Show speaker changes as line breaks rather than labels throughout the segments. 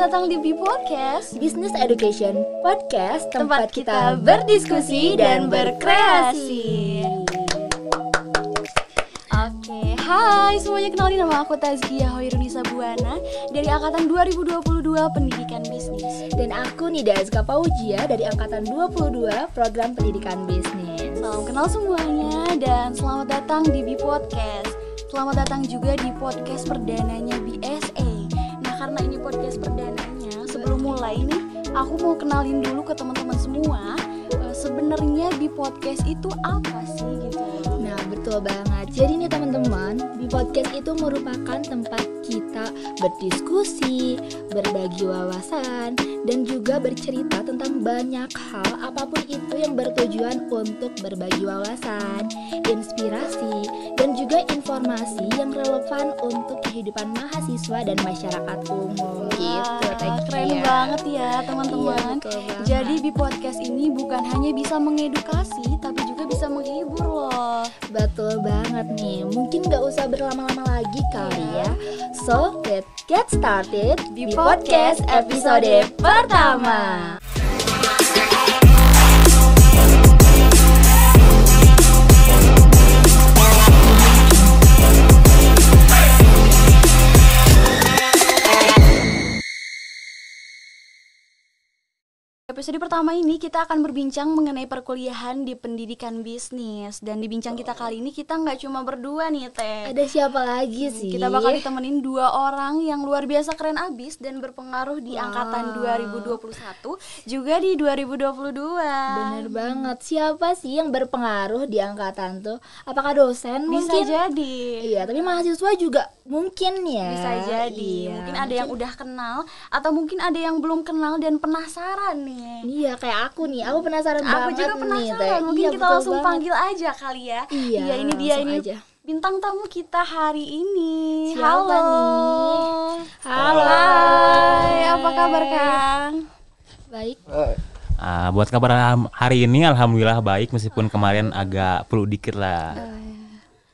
datang di Podcast
Business Education Podcast,
tempat kita berdiskusi dan berkreasi. Oke, hai semuanya, kenalin nama aku Tazkiyah Hoirunisa Buana dari Angkatan 2022 Pendidikan Bisnis.
Dan aku Nida Azka Paujia dari Angkatan 22 Program Pendidikan Bisnis.
Salam kenal semuanya dan selamat datang di Podcast. Selamat datang juga di podcast perdananya BSA. Nah, karena ini podcast perdananya, sebelum mulai nih, aku mau kenalin dulu ke teman-teman semua. Sebenarnya Podcast itu apa sih gitu?
Nah, betul banget. Jadi nih teman-teman, Podcast itu merupakan tempat kita berdiskusi, berbagi wawasan, dan juga bercerita tentang banyak hal, apapun itu yang bertujuan untuk berbagi wawasan, inspirasi, dan juga informasi yang relevan untuk kehidupan mahasiswa dan masyarakat umum. Gitu,
keren banget ya teman-teman.
Iya,
jadi di podcast ini bukan hanya bisa mengedukasi, tapi juga bisa menghibur loh.
Betul banget nih. Mungkin gak usah berlama-lama lagi kali ya. So, let's get started
di podcast episode pertama. Episode pertama ini kita akan berbincang mengenai perkuliahan di pendidikan bisnis. Dan di bincang kita kali ini kita nggak cuma berdua nih Teh.
Ada siapa lagi sih?
Kita bakal ditemenin dua orang yang luar biasa keren abis dan berpengaruh di angkatan 2021 juga di 2022.
Bener banget. Siapa sih yang berpengaruh di angkatan tuh? Apakah dosen?
Bisa
mungkin?
jadi.
Iya, tapi mahasiswa juga mungkin ya.
Bisa jadi.
Iya,
mungkin ada yang udah kenal atau mungkin ada yang belum kenal dan penasaran nih.
Iya, kayak aku nih. Aku penasaran
Aku
banget
juga penasaran.
nih, Teh.
Mungkin
Iya,
kita langsung panggil aja kali ya.
Iya,
ini dia ini
aja.
bintang tamu kita hari ini.
Siapa nih?
Halo. Hai, apa kabar Kang?
Baik.
Buat kabar hari ini alhamdulillah baik, meskipun kemarin agak flu dikit lah.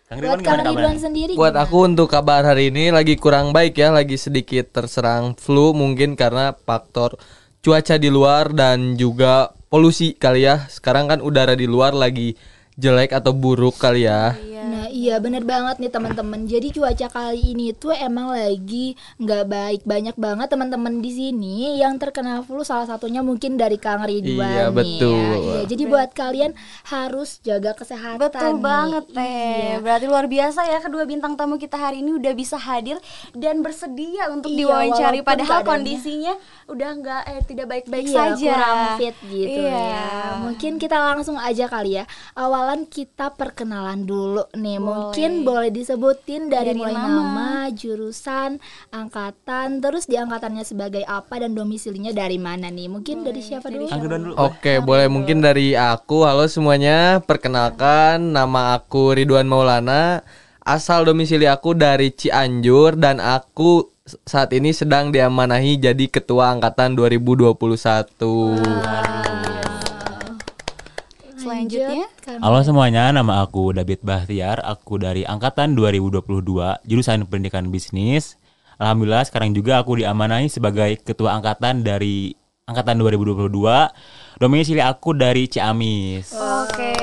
Kang
Buat
Ridwan
Kang
gimana
Ridwan
kabarnya?
sendiri
Buat
gimana?
aku untuk kabar hari ini lagi kurang baik ya, lagi sedikit terserang flu mungkin karena faktor cuaca di luar dan juga polusi kali ya. Sekarang kan udara di luar lagi jelek atau buruk kali ya.
Nah iya bener banget nih teman-teman. Jadi cuaca kali ini tuh emang lagi nggak baik. Banyak banget teman-teman di sini yang terkena flu. Salah satunya mungkin dari Kang Ridwan.
Iya,
nih
betul.
ya. Iya, jadi buat kalian harus jaga kesehatan.
Betul
nih.
banget Teh.
Iya.
Berarti luar biasa ya kedua bintang tamu kita hari ini udah bisa hadir dan bersedia untuk
Iya,
diwawancara.
walaupun
Padahal
keadaannya-
kondisinya udah nggak tidak baik-baik
Iya,
saja.
kurang fit gitu
Iya.
ya. Mungkin kita langsung aja kali ya. Awalan kita perkenalan dulu nih. Mungkin boleh disebutin dari mulai nama, jurusan, angkatan, terus di angkatannya sebagai apa dan domisilinya dari mana nih? Mungkin dari siapa dulu?
Kang Ridwan dulu.
Oke, boleh mungkin dari aku. Halo semuanya, perkenalkan nama aku Ridwan Maulana. Asal domisili aku dari Cianjur dan aku saat ini sedang diamanahi jadi ketua angkatan 2021.
Selanjutnya
Halo semuanya, nama aku David Bahtiar. Aku dari angkatan 2022 jurusan pendidikan bisnis. Alhamdulillah sekarang juga aku diamanahi sebagai ketua angkatan dari angkatan 2022. Domisili aku dari Ciamis.
Oke.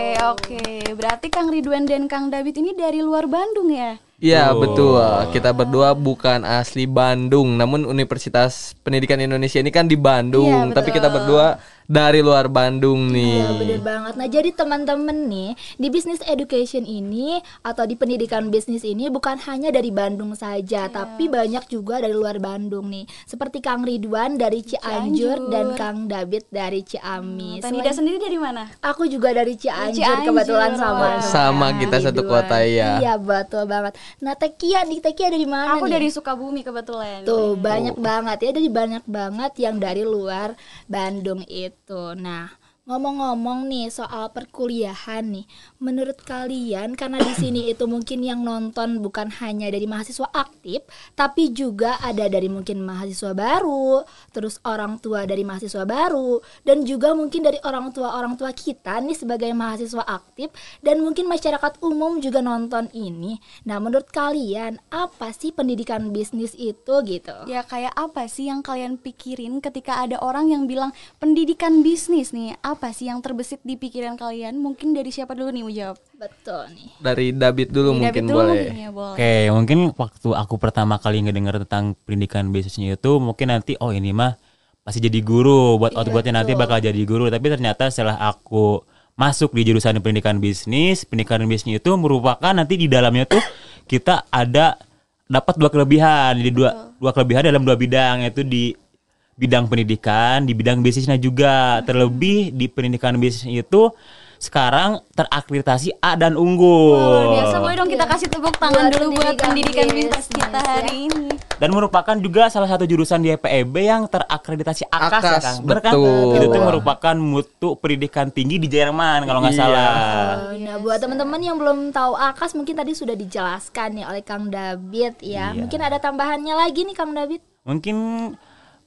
Berarti Kang Ridwan dan Kang David ini dari luar Bandung ya?
Iya
Oh.
betul, kita berdua bukan asli Bandung, namun Universitas Pendidikan Indonesia ini kan di Bandung,
Iya, betul.
tapi kita berdua dari luar Bandung nih.
Iya bener banget. Nah jadi teman-teman nih di business education ini atau di pendidikan bisnis ini bukan hanya dari Bandung saja, tapi banyak juga dari luar Bandung nih. Seperti Kang Ridwan dari Cianjur dan Kang David dari Ciamis.
Tanida sendiri dari mana?
Aku juga dari Cianjur,
Cianjur.
kebetulan sama
Sama kita satu kota ya.
Iya betul banget. Nah Tekia ada di mana
Aku
nih?
dari Sukabumi kebetulan.
Tuh banyak banget ya, dari banyak banget yang dari luar Bandung itu. Nah Ngomong-ngomong nih soal perkuliahan nih, menurut kalian karena di sini itu mungkin yang nonton bukan hanya dari mahasiswa aktif, tapi juga ada dari mungkin mahasiswa baru, terus orang tua dari mahasiswa baru, dan juga mungkin dari orang tua kita nih sebagai mahasiswa aktif, dan mungkin masyarakat umum juga nonton ini. Nah, menurut kalian apa sih pendidikan bisnis itu gitu?
Ya kayak apa sih yang kalian pikirin ketika ada orang yang bilang pendidikan bisnis nih? Apa sih yang terbesit di pikiran kalian? Mungkin dari siapa dulu nih mau jawab?
Betul nih.
Dari David dulu
Dari
mungkin
David dulu
boleh.
mungkin ya, boleh.
Oke, mungkin waktu aku pertama kali ngedengar tentang pendidikan bisnisnya itu mungkin nanti ini mah pasti jadi guru, buat outputnya nanti bakal jadi guru. Tapi ternyata setelah aku masuk di jurusan pendidikan bisnis itu merupakan nanti di dalamnya tuh kita ada dapat dua kelebihan. Jadi dua kelebihan dalam dua bidang, yaitu di bidang pendidikan, di bidang bisnisnya juga. Terlebih di pendidikan bisnis itu sekarang terakreditasi A dan unggul.
Luar biasa, boleh dong kita kasih tepuk tangan
Buat
dulu buat pendidikan
pendidikan
bisnis kita
bisnis,
hari ini.
Dan merupakan juga salah satu jurusan di FEB yang terakreditasi AKAS, ya
AKAS,
Kang. Bener kan?
betul.
Itu tuh merupakan mutu pendidikan tinggi di Jerman kalau nggak
Iya.
salah.
Nah, buat teman-teman yang belum tahu AKAS mungkin tadi sudah dijelaskan nih oleh Kang David ya.
Iya.
Mungkin ada tambahannya lagi nih Kang David.
Mungkin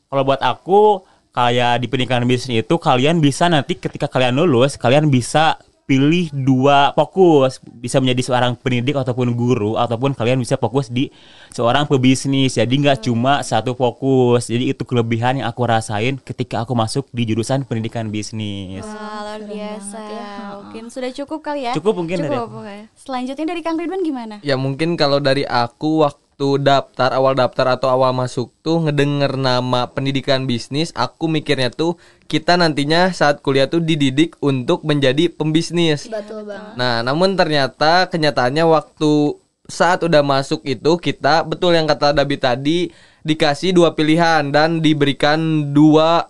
kalau buat aku kayak di pendidikan bisnis itu kalian bisa nanti ketika kalian lulus kalian bisa pilih dua fokus, bisa menjadi seorang pendidik ataupun guru, ataupun kalian bisa fokus di seorang pebisnis. Jadi nggak cuma satu fokus. Jadi itu kelebihan yang aku rasain ketika aku masuk di jurusan pendidikan bisnis.
Wah, luar biasa. Mungkin sudah cukup kali ya?
Cukup mungkin dari
Cukup. Oke. Selanjutnya dari Kang Ridwan gimana?
Ya mungkin kalau dari aku waktu awal daftar atau awal masuk tuh ngedenger nama pendidikan bisnis, aku mikirnya tuh kita nantinya saat kuliah tuh dididik untuk menjadi pembisnis.
Betul banget.
Nah, namun ternyata kenyataannya waktu saat udah masuk itu kita betul yang kata David tadi dikasih dua pilihan dan diberikan dua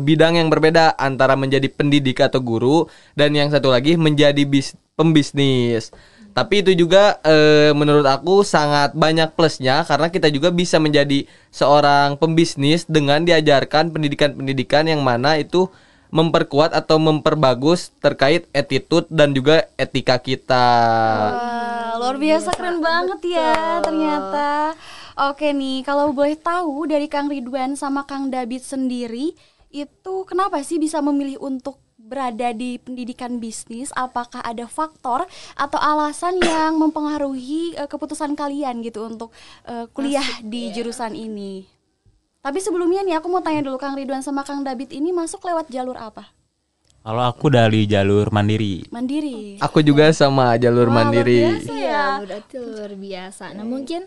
bidang yang berbeda antara menjadi pendidik atau guru dan yang satu lagi menjadi pembisnis. Tapi itu juga menurut aku sangat banyak plusnya karena kita juga bisa menjadi seorang pembisnis dengan diajarkan pendidikan-pendidikan yang mana itu memperkuat atau memperbagus terkait attitude dan juga etika kita.
Wah, luar biasa, keren banget ya ternyata. Oke nih, kalau boleh tahu dari Kang Ridwan sama Kang David sendiri, itu kenapa sih bisa memilih untuk berada di pendidikan bisnis? Apakah ada faktor atau alasan yang mempengaruhi keputusan kalian gitu untuk kuliah di jurusan ini? Tapi sebelumnya nih aku mau tanya dulu, Kang Ridwan sama Kang David ini masuk lewat jalur apa?
Kalau aku dari jalur mandiri.
Mandiri.
Aku juga sama jalur
Wah,
mandiri.
luar biasa ya.
Iya, berarti luar biasa. Nah, mungkin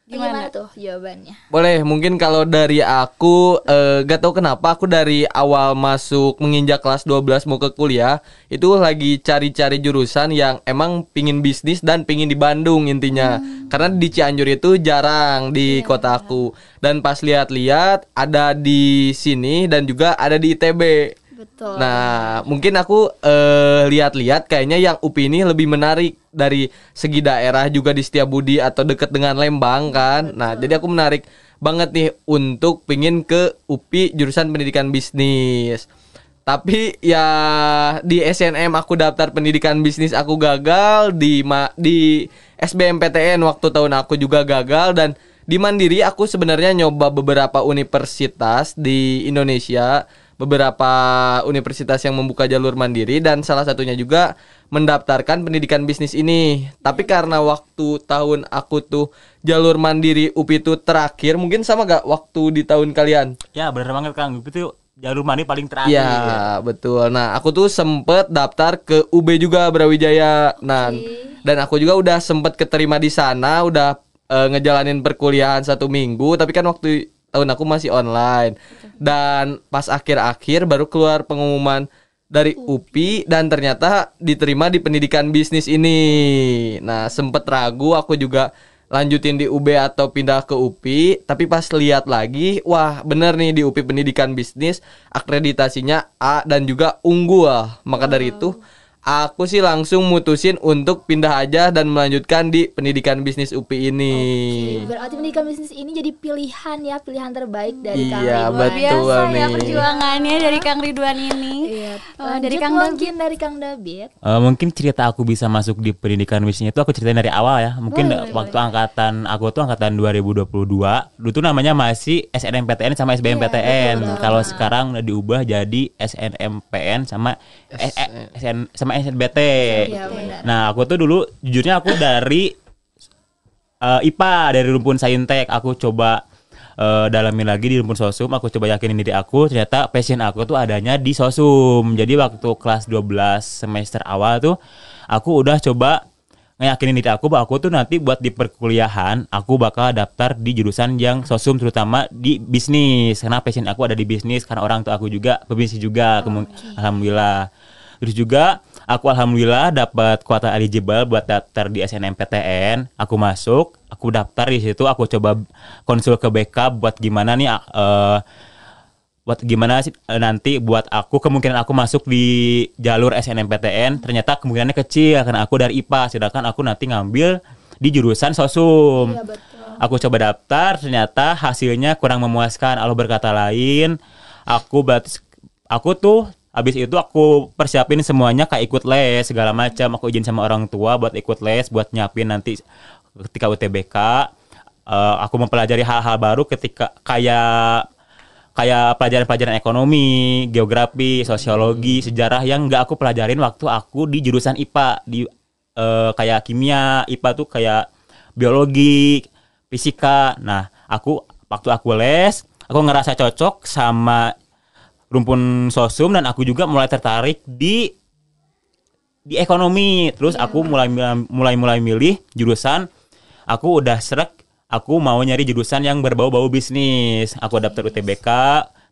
gimana tuh jawabannya?
Boleh, mungkin kalau dari aku gak tahu kenapa aku dari awal masuk menginjak kelas 12 mau ke kuliah itu lagi cari-cari jurusan yang emang pingin bisnis dan pingin di Bandung intinya. Karena di Cianjur itu jarang di kota aku. Dan pas lihat-lihat ada di sini dan juga ada di ITB.
Betul.
Nah, mungkin aku lihat-lihat kayaknya yang UPI ini lebih menarik dari segi daerah juga di Setiabudi atau dekat dengan Lembang kan. Nah, jadi aku menarik banget nih untuk pingin ke UPI jurusan pendidikan bisnis. Tapi ya di SNM aku daftar pendidikan bisnis aku gagal, di SBMPTN waktu tahun aku juga gagal, dan di Mandiri aku sebenarnya nyoba beberapa universitas di Indonesia, beberapa universitas yang membuka jalur mandiri dan salah satunya juga mendaftarkan pendidikan bisnis ini. Tapi karena waktu tahun aku tuh jalur mandiri UPI itu terakhir, mungkin sama gak waktu di tahun kalian?
Ya benar banget Kang, itu jalur mandiri paling terakhir.
Ya betul. Nah aku tuh sempet daftar ke UB juga Brawijaya. Nah dan aku juga udah sempet keterima di sana, udah ngejalanin perkuliahan 1 minggu. Tapi kan waktu tahun aku masih online. Dan pas akhir-akhir baru keluar pengumuman dari UPI dan ternyata diterima di pendidikan bisnis ini. Nah sempet ragu aku juga lanjutin di UB atau pindah ke UPI. Tapi pas lihat lagi, wah bener nih di UPI pendidikan bisnis akreditasinya A dan juga unggul. Maka dari itu aku sih langsung mutusin untuk pindah aja dan melanjutkan di pendidikan bisnis UPI ini.
Berarti pendidikan bisnis ini jadi pilihan terbaik dari Kang
Iya,
Ridwan.
betul.
Biasa ya
nih.
perjuangannya dari Kang Ridwan ini.
Iya.
Dari
Lanjut
Kang
mungkin dari Kang David.
Mungkin cerita aku bisa masuk di pendidikan bisnis itu aku ceritain dari awal ya. Mungkin waktu angkatan aku tuh angkatan 2022. Dulu tuh namanya masih SNMPTN sama SBMPTN. Kalau sekarang udah diubah jadi SNMPN sama SNBT.
Iya, benar.
Nah, aku tuh dulu jujurnya aku dari IPA, dari rumpun Saintek. Aku coba dalamin lagi di rumpun Sosum, aku coba yakinin diri aku, ternyata passion aku tuh adanya di Sosum. Jadi waktu kelas 12 semester awal tuh aku udah coba ngeyakinin diri aku bahwa aku tuh nanti buat di perkuliahan aku bakal daftar di jurusan yang Sosum, terutama di bisnis, karena passion aku ada di bisnis, karena orang tua aku juga pebisnis juga. Alhamdulillah. Terus juga aku alhamdulillah dapat kuota eligible buat daftar di SNMPTN. Aku masuk, aku daftar di situ, aku coba konsul ke BK buat gimana nih buat gimana sih nanti buat aku kemungkinan aku masuk di jalur SNMPTN. Ternyata kemungkinannya kecil karena aku dari IPA, sedangkan aku nanti ngambil di jurusan Sosum.
Iya, betul.
Aku coba daftar, ternyata hasilnya kurang memuaskan. Allah berkata lain. Aku tuh habis itu aku persiapin semuanya, kayak ikut les segala macam. Aku izin sama orang tua buat ikut les, buat nyiapin nanti ketika UTBK. Aku mempelajari hal-hal baru ketika kayak pelajaran-pelajaran ekonomi, geografi, sosiologi, sejarah yang nggak aku pelajarin waktu aku di jurusan IPA. Di kayak kimia, IPA tuh kayak biologi, fisika. Nah, waktu aku les, aku ngerasa cocok sama rumpun Sosum dan aku juga mulai tertarik di ekonomi. Terus aku mulai milih jurusan. Aku udah srek, aku mau nyari jurusan yang berbau-bau bisnis. Aku daftar UTBK,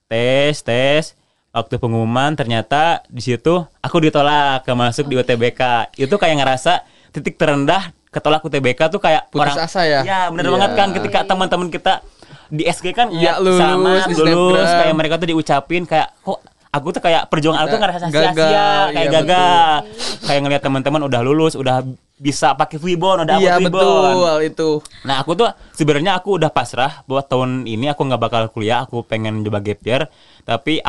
tes. Waktu pengumuman ternyata di situ aku ditolak masuk di UTBK. Itu kayak ngerasa titik terendah, ketolak UTBK tuh kayak
Putus asa ya?
Ya, bener
Iya.
banget kan ketika teman-teman kita di SG kan
Iya,
lulus
snapgram.
kayak mereka tuh diucapin kayak kok aku tuh kayak perjuangan aku ngerasa
Gagal,
sia-sia, kayak
iya,
gagal. Kayak ngelihat teman-teman udah lulus, udah bisa pakai Vibon, udah
Iya,
upload Vibon.
betul itu.
Nah, aku tuh sebenarnya aku udah pasrah buat tahun ini aku nggak bakal kuliah, aku pengen coba gap year. Tapi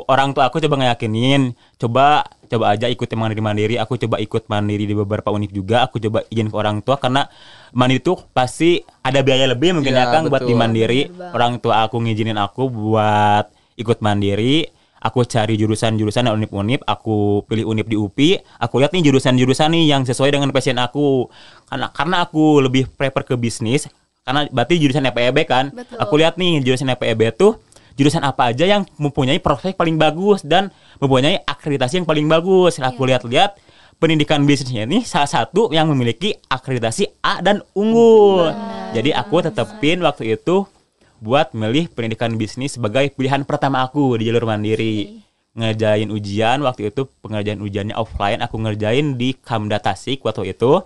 orang tua aku coba ngeyakinin, coba aja ikut mandiri. Aku coba ikut mandiri di beberapa univ juga. Aku coba izin ke orang tua karena mandiri tuh pasti ada biaya lebih mungkin
Iya,
ya Kang buat di
betul.
mandiri. Orang tua aku ngizinin aku buat ikut mandiri. Aku cari jurusan-jurusan dan univ-univ, aku pilih univ di UPI, aku lihat nih jurusan-jurusan nih yang sesuai dengan passion aku. Karena aku lebih prefer ke bisnis, karena berarti jurusan FEB kan.
Betul.
Aku lihat nih jurusan FEB tuh jurusan apa aja yang mempunyai prospek paling bagus dan mempunyai akreditasi yang paling bagus. Aku lihat-lihat pendidikan bisnisnya ini salah satu yang memiliki akreditasi A dan unggul. Jadi aku tetepin waktu itu buat milih pendidikan bisnis sebagai pilihan pertama aku di jalur mandiri. Ngerjain ujian waktu itu, pengerjaan ujiannya offline, aku ngerjain di Kamda Tasik waktu itu.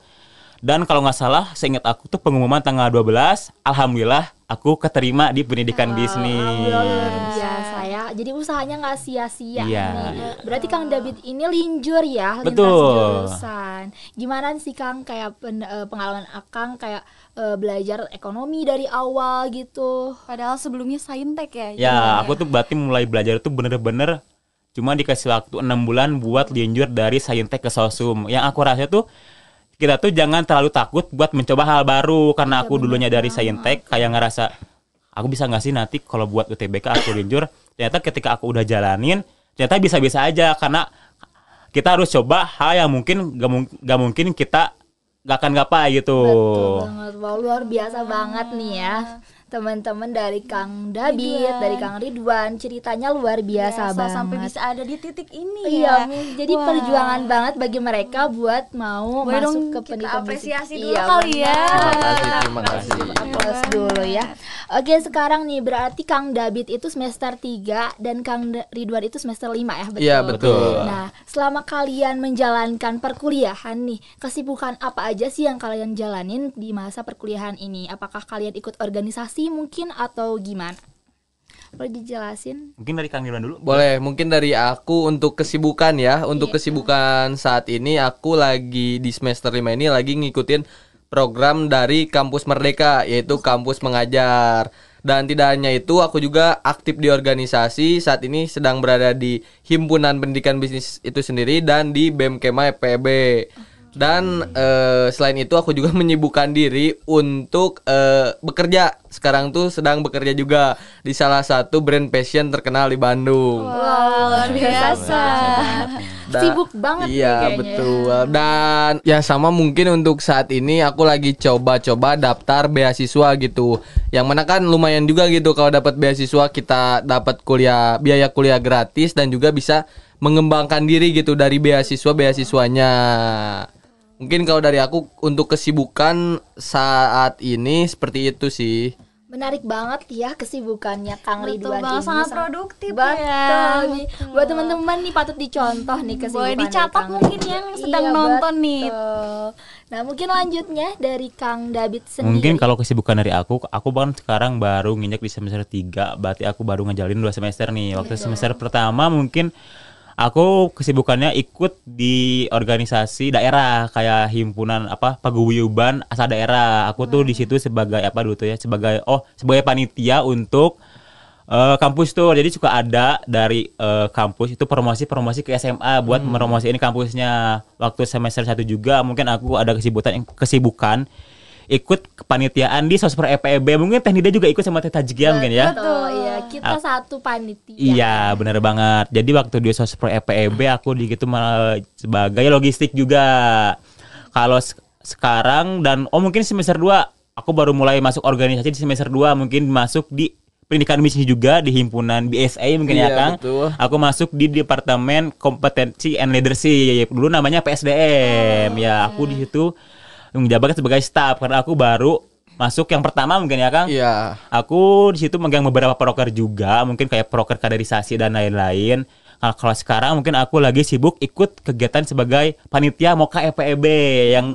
Dan kalau nggak salah, seingat aku tuh pengumuman tanggal 12, alhamdulillah aku keterima di pendidikan bisnis.
Luar biasa ya. Jadi usahanya nggak sia-sia
Iya.
nih. Berarti Kang David ini linjur ya, lintas
Betul.
jurusan. Gimana sih Kang kayak pengalaman Akang kayak belajar ekonomi dari awal gitu?
Padahal sebelumnya Saintek ya.
Ya, aku tuh berarti mulai belajar tuh bener-bener cuma dikasih waktu 6 bulan buat linjur dari Saintek ke Sosum. Yang aku rasa tuh kita tuh jangan terlalu takut buat mencoba hal baru, karena aku dulunya dari Saintek kayak ngerasa aku bisa nggak sih nanti kalau buat UTBK aku linjur. Ternyata ketika aku udah jalanin ternyata bisa-bisa aja, karena kita harus coba hal yang mungkin gak mungkin kita gak akan gapai gitu.
Betul banget. Wow, luar biasa banget nih ya. Teman-teman dari Kang David, dari Kang Ridwan, ceritanya luar biasa banget.
Sampai bisa ada di titik ini
Iya,
ya.
jadi
Wah.
perjuangan banget bagi mereka buat mau
Boleh
masuk
dong
ke
kita
pendidikan
apresiasi
bisnis.
dulu
Iya,
kali ya.
Terima kasih.
Aplaus dulu ya. Oke, sekarang nih berarti Kang David itu semester 3 dan Kang Ridwan itu semester 5 ya, betul?
Iya, betul.
Nah, selama kalian menjalankan perkuliahan nih, kesibukan apa aja sih yang kalian jalanin di masa perkuliahan ini? Apakah kalian ikut organisasi mungkin atau gimana? Boleh dijelasin?
Mungkin dari Kang Ridwan dulu.
Boleh, mungkin dari aku untuk kesibukan ya. Untuk kesibukan saat ini aku lagi di semester 5 ini lagi ngikutin program dari Kampus Merdeka, yaitu kampus mengajar. Dan tidak hanya itu, aku juga aktif di organisasi. Saat ini sedang berada di Himpunan Pendidikan Bisnis itu sendiri dan di BEM-Kema FPB. Dan selain itu aku juga menyibukkan diri untuk bekerja. Sekarang tuh sedang bekerja juga di salah satu brand fashion terkenal di Bandung.
Wow, luar biasa. Sibuk banget nih
iya,
kayaknya.
betul. Dan ya sama mungkin untuk saat ini aku lagi coba-coba daftar beasiswa gitu. Yang mana kan lumayan juga gitu kalau dapat beasiswa, kita dapat biaya kuliah gratis dan juga bisa mengembangkan diri gitu dari beasiswanya. Mungkin kalau dari aku untuk kesibukan saat ini seperti itu sih.
Menarik banget ya kesibukannya Kang
Betul
Ridwan
banget,
ini.
sangat produktif
Betul
ya.
nih. Buat teman-teman nih patut dicontoh nih kesibukan
Boleh dicatat mungkin yang sedang nonton nih.
Betul. Nah, mungkin lanjutnya dari Kang David sendiri.
Mungkin kalau kesibukan dari aku bahkan sekarang baru nginjak di semester 3, berarti aku baru ngejalin 2 semester nih. Waktu semester pertama mungkin aku kesibukannya ikut di organisasi daerah kayak himpunan paguyuban asal daerah. Aku tuh di situ sebagai sebagai panitia untuk kampus tuh. Jadi suka ada dari kampus itu promosi ke SMA buat meromosiin kampusnya. Waktu semester 1 juga mungkin aku ada kesibukan ikut kepanitiaan di Sosper EPB. Mungkin Teh Nida juga ikut sama Teh Tajkia mungkin ya.
Betul, iya. Kita satu panitia.
Iya, benar banget. Jadi waktu di Sosper EPB aku di gitu sebagai logistik juga. Kalau sekarang mungkin semester 2 aku baru mulai masuk organisasi di semester 2, mungkin masuk di pendidikan bisnis juga di himpunan BSA mungkin ya Kang.
Betul.
Aku masuk di Departemen Kompetensi and Leadership. Dulu namanya PSDM. Ya, aku di situ menjabat sebagai staf karena aku baru masuk yang pertama mungkin ya Kang.
Iya.
Aku di situ megang beberapa proker juga, mungkin kayak proker kaderisasi dan lain-lain. Kalau sekarang mungkin aku lagi sibuk ikut kegiatan sebagai panitia Moka EPEB yang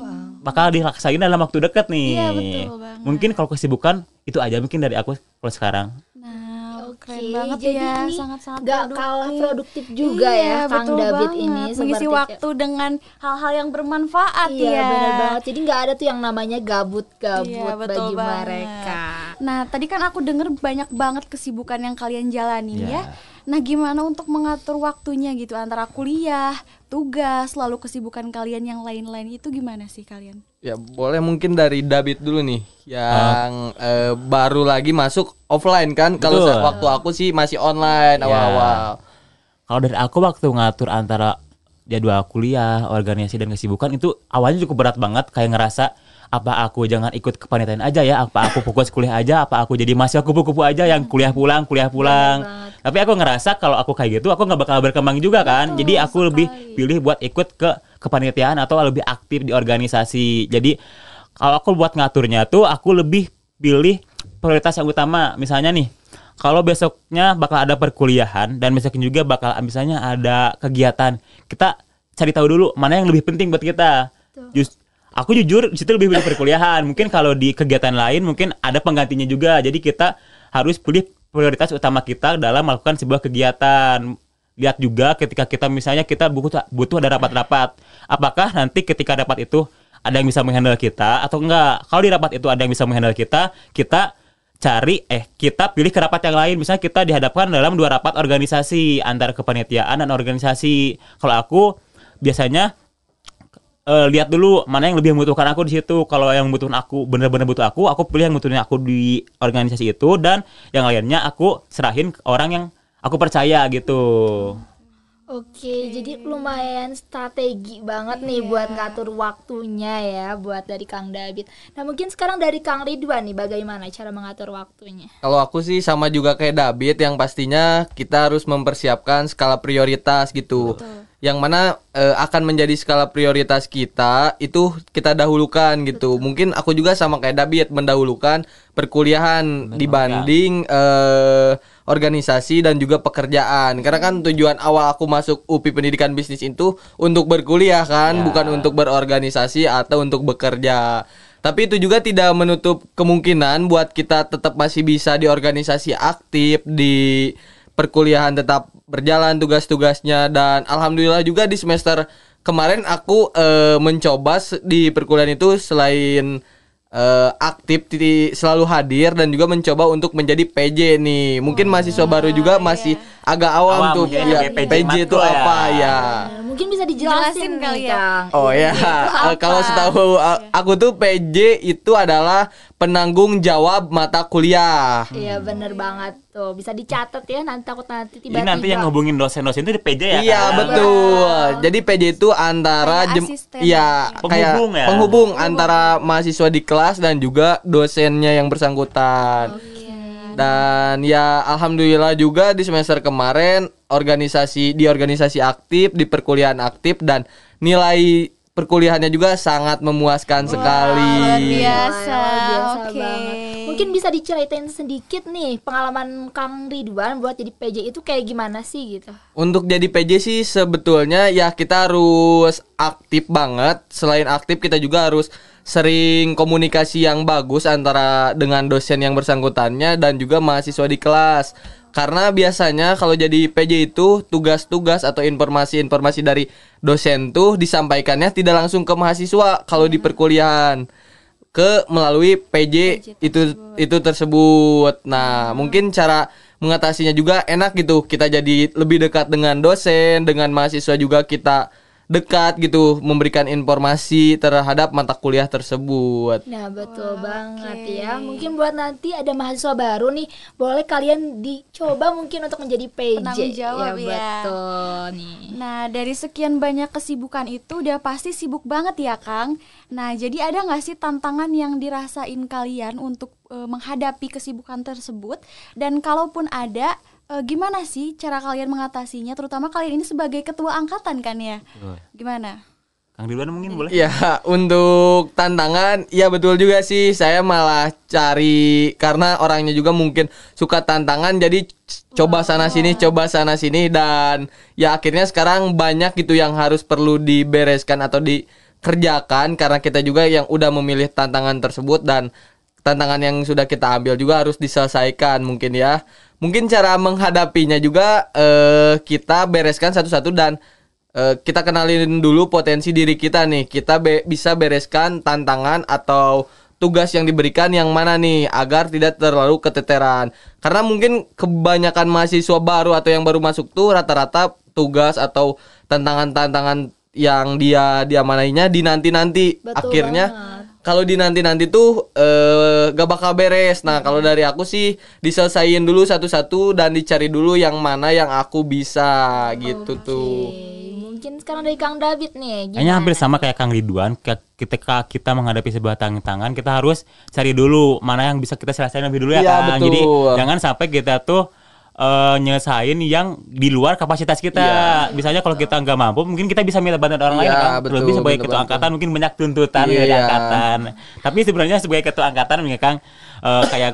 bakal dilaksanain dalam waktu dekat nih.
Iya, betul banget.
Mungkin kalau kesibukan itu aja mungkin dari aku kalau sekarang.
Nah,
Oke,
keren banget
jadi
ya,
ini
sangat-sangat
gak kalah produktif juga
Iya,
ya Kang
betul
David
banget.
ini.
Mengisi
seperti-
waktu dengan hal-hal yang bermanfaat
Iya,
ya.
benar banget. Jadi nggak ada tuh yang namanya gabut-gabut
Iya, betul
bagi
banget.
mereka.
Nah, tadi kan aku denger banyak banget kesibukan yang kalian jalanin
Iya.
ya. Nah, gimana untuk mengatur waktunya gitu antara kuliah, tugas, lalu kesibukan kalian yang lain-lain itu gimana sih kalian?
Ya boleh mungkin dari David dulu nih yang baru lagi masuk offline kan. Kalau
Betul.
waktu aku sih masih online
Ya.
awal-awal.
Kalau dari aku waktu ngatur antara jadwal kuliah, organisasi dan kesibukan itu awalnya cukup berat banget, kayak ngerasa apa aku jangan ikut kepanitiaan aja ya, apa aku fokus kuliah aja, apa aku jadi mahasiswa kupu-kupu aja yang kuliah pulang. Tapi aku ngerasa kalau aku kayak gitu aku nggak bakal berkembang juga kan. Jadi aku lebih pilih buat ikut ke kepanitiaan atau lebih aktif di organisasi. Jadi kalau aku buat ngaturnya tuh aku lebih pilih prioritas yang utama. Misalnya nih, kalau besoknya bakal ada perkuliahan dan besoknya juga bakal misalnya ada kegiatan, kita cari tahu dulu mana yang lebih penting buat kita. Aku jujur di situ lebih pilih perkuliahan. Mungkin kalau di kegiatan lain mungkin ada penggantinya juga. Jadi kita harus pilih prioritas utama kita dalam melakukan sebuah kegiatan. Lihat juga ketika kita misalnya kita butuh ada rapat-rapat. Apakah nanti ketika rapat itu ada yang bisa menghandle kita atau enggak? Kalau di rapat itu ada yang bisa menghandle kita, kita pilih ke rapat yang lain. Misalnya kita dihadapkan dalam 2 rapat organisasi antara kepanitiaan dan organisasi. Kalau aku biasanya lihat dulu mana yang lebih membutuhkan aku di situ. Kalau yang membutuhkan aku benar-benar butuh aku pilih yang membutuhkan aku di organisasi itu, dan yang lainnya aku serahin ke orang yang aku percaya gitu.
Oke, jadi lumayan strategi banget nih buat ngatur waktunya ya, buat dari Kang David. Nah, mungkin sekarang dari Kang Ridwan nih, bagaimana cara mengatur waktunya?
Kalau aku sih sama juga kayak David, yang pastinya kita harus mempersiapkan skala prioritas gitu. Yang mana akan menjadi skala prioritas kita itu kita dahulukan gitu. Mungkin aku juga sama kayak David, mendahulukan perkuliahan dibanding organisasi dan juga pekerjaan. Karena kan tujuan awal aku masuk UPI Pendidikan Bisnis itu untuk berkuliah kan, bukan untuk berorganisasi atau untuk bekerja. Tapi itu juga tidak menutup kemungkinan buat kita tetap masih bisa di organisasi aktif, di perkuliahan tetap berjalan tugas-tugasnya. Dan alhamdulillah juga di semester kemarin aku mencoba di perkuliahan itu selain aktif selalu hadir dan juga mencoba untuk menjadi PJ nih. Mungkin mahasiswa baru juga masih agak awam tuh ya, PJ itu apa ya.
Mungkin bisa dijelasin
kali
nih,
ya.
Kang.
Oh ya, kalau setahu aku tuh PJ itu adalah penanggung jawab mata kuliah.
Iya bener banget tuh, bisa dicatat ya, nanti takut nanti
Ini
tiba-tiba.
nanti yang ngehubungin dosen-dosen itu di PJ ya
Iya
kan?
betul. Jadi PJ itu antara
Kayak asisten.
ya kayak
Penghubung ya?
penghubung antara mahasiswa di kelas dan juga dosennya yang bersangkutan. Dan ya alhamdulillah juga di semester kemarin di organisasi aktif, di perkuliahan aktif, dan nilai perkuliahannya juga sangat memuaskan sekali.
Luar biasa.
Luar biasa
Oke.
banget. Mungkin bisa diceritain sedikit nih pengalaman Kang Ridwan buat jadi PJ itu kayak gimana sih gitu.
Untuk jadi PJ sih sebetulnya ya kita harus aktif banget. Selain aktif kita juga harus sering komunikasi yang bagus antara dengan dosen yang bersangkutannya dan juga mahasiswa di kelas. Karena biasanya kalau jadi PJ itu tugas-tugas atau informasi-informasi dari dosen tuh disampaikannya tidak langsung ke mahasiswa kalau di perkuliahan, ke melalui PJ itu tersebut. Nah, mungkin cara mengatasinya juga enak gitu. Kita jadi lebih dekat dengan dosen, dengan mahasiswa juga kita dekat gitu, memberikan informasi terhadap mata kuliah tersebut.
Nah betul banget ya. Mungkin buat nanti ada mahasiswa baru nih, boleh kalian dicoba mungkin untuk menjadi PJ.
Penanggung jawab ya.
Betul nih.
Nah, dari sekian banyak kesibukan itu udah pasti sibuk banget ya, Kang. Nah, jadi ada nggak sih tantangan yang dirasain kalian untuk menghadapi kesibukan tersebut? Dan kalaupun ada, gimana sih cara kalian mengatasinya? Terutama kalian ini sebagai ketua angkatan kan ya? Gimana?
Kang Ridwan mungkin boleh?
Ya, untuk tantangan, ya betul juga sih. Saya malah cari karena orangnya juga mungkin suka tantangan, jadi coba sana sini dan ya akhirnya sekarang banyak gitu yang harus perlu dibereskan atau dikerjakan karena kita juga yang udah memilih tantangan tersebut dan tantangan yang sudah kita ambil juga harus diselesaikan mungkin ya. Mungkin cara menghadapinya juga kita bereskan satu-satu dan kita kenalin dulu potensi diri kita nih. Kita bisa bereskan tantangan atau tugas yang diberikan yang mana nih agar tidak terlalu keteteran. Karena mungkin kebanyakan mahasiswa baru atau yang baru masuk tuh rata-rata tugas atau tantangan-tantangan yang dia diamanainya di nanti-nanti.
Betul
Akhirnya
banget.
kalau di nanti tuh gak bakal beres. Nah kalau dari aku sih diselesain dulu satu-satu dan dicari dulu yang mana yang aku bisa gitu tuh.
Mungkin sekarang dari Kang David nih.
Kayaknya hampir sama kayak Kang Ridwan. Ketika kita menghadapi sebuah tantangan, kita harus cari dulu mana yang bisa kita selesaikan lebih dulu ya
Iya,
Kang.
betul.
Jadi jangan sampai kita tuh nyelesain yang di luar kapasitas kita. Misalnya kalau kita nggak mampu, mungkin kita bisa minta bantuan orang lain
Iya,
kan.
betul,
Lebih sebagai
minta
ketua
bantuan.
angkatan mungkin banyak tuntutan
Iya.
dari angkatan. Tapi sebenarnya sebagai ketua angkatan ya Kang, kayak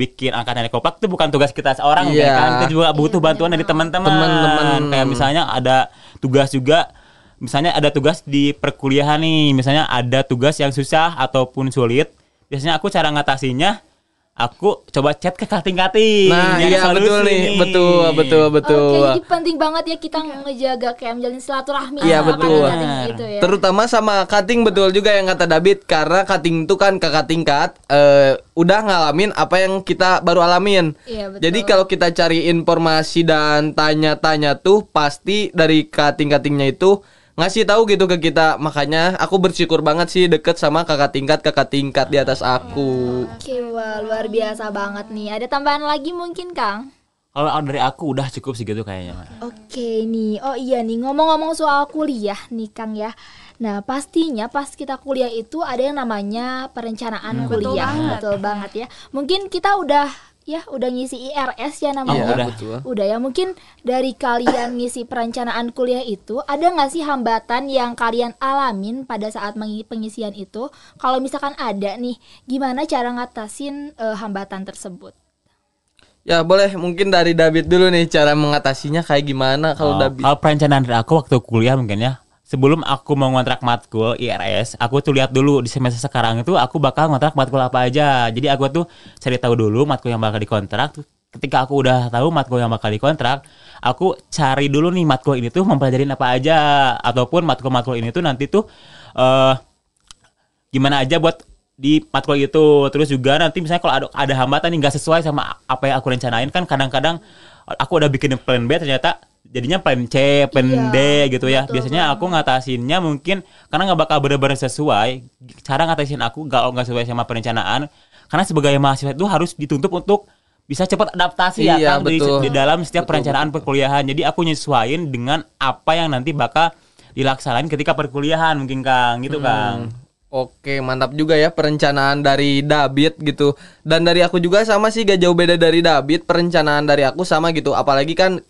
bikin angkatan koplak itu bukan tugas kita seorang
Iya.
kan. Kita juga butuh bantuan dari teman-teman. Kayak misalnya ada tugas juga. Misalnya ada tugas di perkuliahan nih, misalnya ada tugas yang susah ataupun sulit. Biasanya aku cara ngatasinnya, aku coba chat ke kating-kating.
Nah
nyari
iya
solusi
betul nih, betul.
Oke, jadi penting banget ya kita ngejaga kayak menjalin silaturahmi
Iya,
sama
betul.
kating gitu ya.
Terutama sama cutting, betul juga yang kata David. Karena cutting itu kan kakak tingkat udah ngalamin apa yang kita baru alamin.
Iya, betul.
Jadi kalau kita cari informasi dan tanya-tanya tuh pasti dari cutting-cuttingnya itu ngasih tahu gitu ke kita. Makanya aku bersyukur banget sih deket sama kakak tingkat di atas aku.
Oke, wah luar biasa banget nih. Ada tambahan lagi mungkin Kang?
Kalau dari aku udah cukup segitu kayaknya.
Oke nih, oh iya nih ngomong-ngomong soal kuliah nih Kang ya. Nah pastinya pas kita kuliah itu ada yang namanya perencanaan kuliah, betul banget ya. Mungkin kita udah ngisi IRS ya namanya.
Oh, udah.
Betul.
Udah ya, mungkin dari kalian ngisi perencanaan kuliah itu ada nggak sih hambatan yang kalian alamin pada saat pengisian itu? Kalau misalkan ada nih, gimana cara ngatasin hambatan tersebut?
Ya boleh mungkin dari David dulu nih cara mengatasinya kayak gimana kalau David.
Kalau perencanaan dari aku waktu kuliah mungkin ya, sebelum aku mau ngontrak matkul IRS, aku tuh lihat dulu di semester sekarang itu aku bakal ngontrak matkul apa aja. Jadi aku tuh cari tahu dulu matkul yang bakal dikontrak. Ketika aku udah tahu matkul yang bakal dikontrak, aku cari dulu nih matkul ini tuh mempelajarin apa aja, ataupun matkul-matkul ini tuh nanti tuh gimana aja buat di matkul itu. Terus juga nanti misalnya kalau ada hambatan yang nggak sesuai sama apa yang aku rencanain, kan kadang-kadang aku udah bikin plan B ternyata jadinya plan C, plan D gitu ya. Biasanya aku ngatasinnya mungkin karena nggak bakal benar-benar sesuai. Cara ngatasin aku kalau nggak sesuai sama perencanaan, karena sebagai mahasiswa itu harus dituntut untuk bisa cepat adaptasi ya kan di dalam setiap perencanaan perkuliahan. Jadi aku nyesuaiin dengan apa yang nanti bakal dilaksanain ketika perkuliahan mungkin Kang gitu Kang.
Oke, mantap juga ya perencanaan dari David gitu. Dan dari aku juga sama sih, gak jauh beda dari David. Perencanaan dari aku sama gitu. Apalagi kan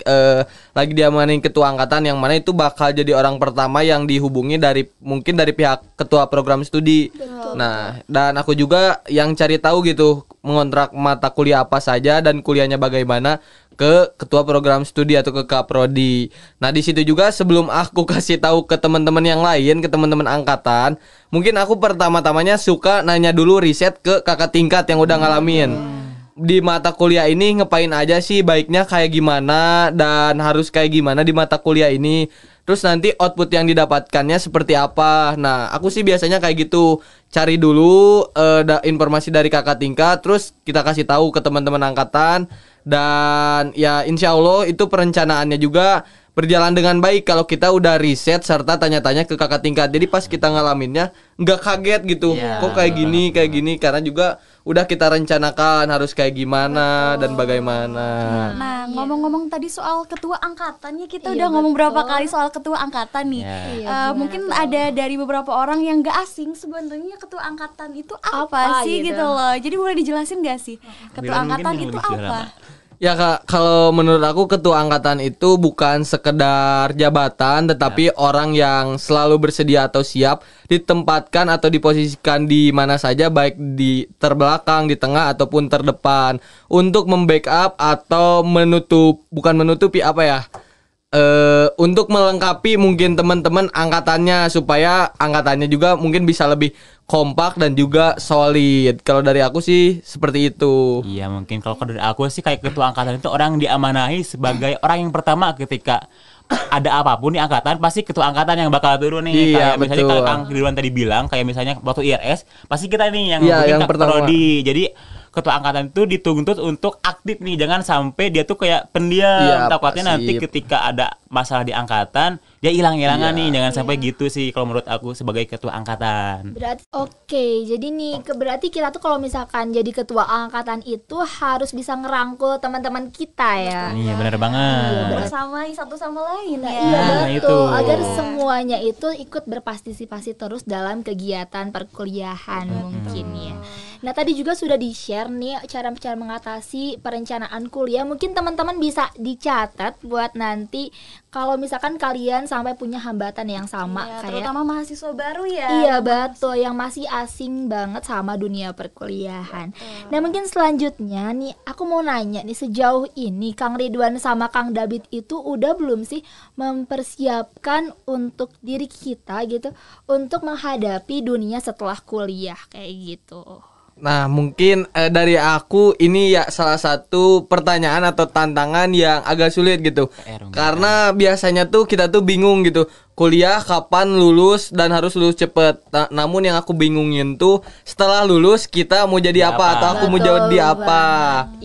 lagi diamanin ketua angkatan, yang mana itu bakal jadi orang pertama yang dihubungi mungkin dari pihak ketua program studi. Nah, dan aku juga yang cari tahu gitu mengontrak mata kuliah apa saja dan kuliahnya bagaimana ke ketua program studi atau ke kaprodi. Nah, di situ juga sebelum aku kasih tahu ke teman-teman yang lain, ke teman-teman angkatan, mungkin aku pertama-tamanya suka nanya dulu riset ke kakak tingkat yang udah ngalamin. Di mata kuliah ini ngapain aja sih, baiknya kayak gimana dan harus kayak gimana di mata kuliah ini. Terus nanti output yang didapatkannya seperti apa. Nah, aku sih biasanya kayak gitu. Cari dulu informasi dari kakak tingkat, terus kita kasih tahu ke teman-teman angkatan. Dan ya insya Allah itu perencanaannya juga berjalan dengan baik kalau kita udah riset serta tanya-tanya ke kakak tingkat. Jadi pas kita ngalaminnya nggak kaget gitu. Kok kayak gini, karena juga udah kita rencanakan harus kayak gimana dan bagaimana.
Nah, ngomong-ngomong tadi soal ketua angkatannya, kita udah ngomong berapa kali soal ketua angkatan nih. Mungkin ada dari beberapa orang yang gak asing sebenarnya ketua angkatan itu apa sih gitu loh. Jadi boleh dijelasin gak sih ketua angkatan itu apa?
Ya Kak, kalau menurut aku ketua angkatan itu bukan sekedar jabatan, tetapi orang yang selalu bersedia atau siap ditempatkan atau diposisikan di mana saja, baik di terbelakang, di tengah ataupun terdepan, untuk membackup atau menutupi apa ya? Untuk melengkapi mungkin teman-teman angkatannya supaya angkatannya juga mungkin bisa lebih kompak dan juga solid. Kalau dari aku sih seperti itu.
Iya, mungkin kalau dari aku sih kayak ketua angkatan itu orang diamanahi sebagai orang yang pertama ketika ada apapun di angkatan, pasti ketua angkatan yang bakal turun nih. Kayak misalnya kalau Kang Ridwan tadi bilang, kayak misalnya waktu IRS pasti kita nih yang pertama. Jadi ketua angkatan itu dituntut untuk aktif nih, jangan sampai dia tuh kayak pendiam. Takutnya nanti ketika ada masalah di angkatan dia hilang-hilangan nih, jangan sampai gitu sih kalau menurut aku sebagai ketua angkatan.
Berarti jadi nih berarti kita tuh kalau misalkan jadi ketua angkatan itu harus bisa ngerangkul teman-teman kita ya.
Iya, benar banget.
Bersama satu sama lain ya.
Iya, betul. Agar semuanya itu ikut berpartisipasi terus dalam kegiatan perkuliahan mungkin ya. Nah, tadi juga sudah di-share nih cara-cara mengatasi perencanaan kuliah. Mungkin teman-teman bisa dicatat buat nanti kalau misalkan kalian sampai punya hambatan yang sama kayak
terutama mahasiswa baru ya.
Iya, betul, yang masih asing banget sama dunia perkuliahan. Nah, mungkin selanjutnya nih aku mau nanya nih, sejauh ini Kang Ridwan sama Kang David itu udah belum sih mempersiapkan untuk diri kita gitu untuk menghadapi dunia setelah kuliah kayak gitu?
Nah, mungkin dari aku ini ya salah satu pertanyaan atau tantangan yang agak sulit gitu. Karena biasanya tuh kita tuh bingung gitu, kuliah kapan lulus dan harus lulus cepet. Namun yang aku bingungin tuh setelah lulus kita mau jadi apa atau aku mau jadi apa.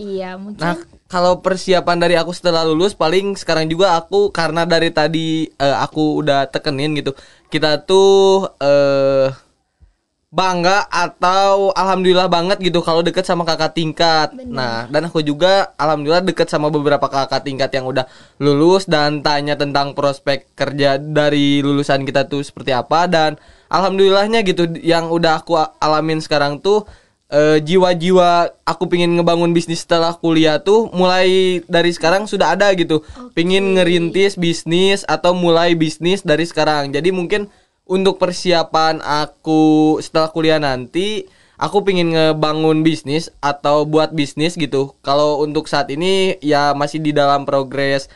Iya, mungkin.
Nah, kalau persiapan dari aku setelah lulus, paling sekarang juga aku karena dari tadi aku udah tekenin gitu, kita tuh bangga atau alhamdulillah banget gitu kalau deket sama kakak tingkat. Nah, dan aku juga alhamdulillah deket sama beberapa kakak tingkat yang udah lulus dan tanya tentang prospek kerja dari lulusan kita tuh seperti apa. Dan alhamdulillahnya gitu, yang udah aku alamin sekarang tuh jiwa-jiwa aku pingin ngebangun bisnis setelah kuliah tuh mulai dari sekarang sudah ada gitu. Pingin ngerintis bisnis atau mulai bisnis dari sekarang. Jadi mungkin untuk persiapan aku setelah kuliah nanti, aku pingin ngebangun bisnis atau buat bisnis gitu. Kalau untuk saat ini ya masih di dalam progres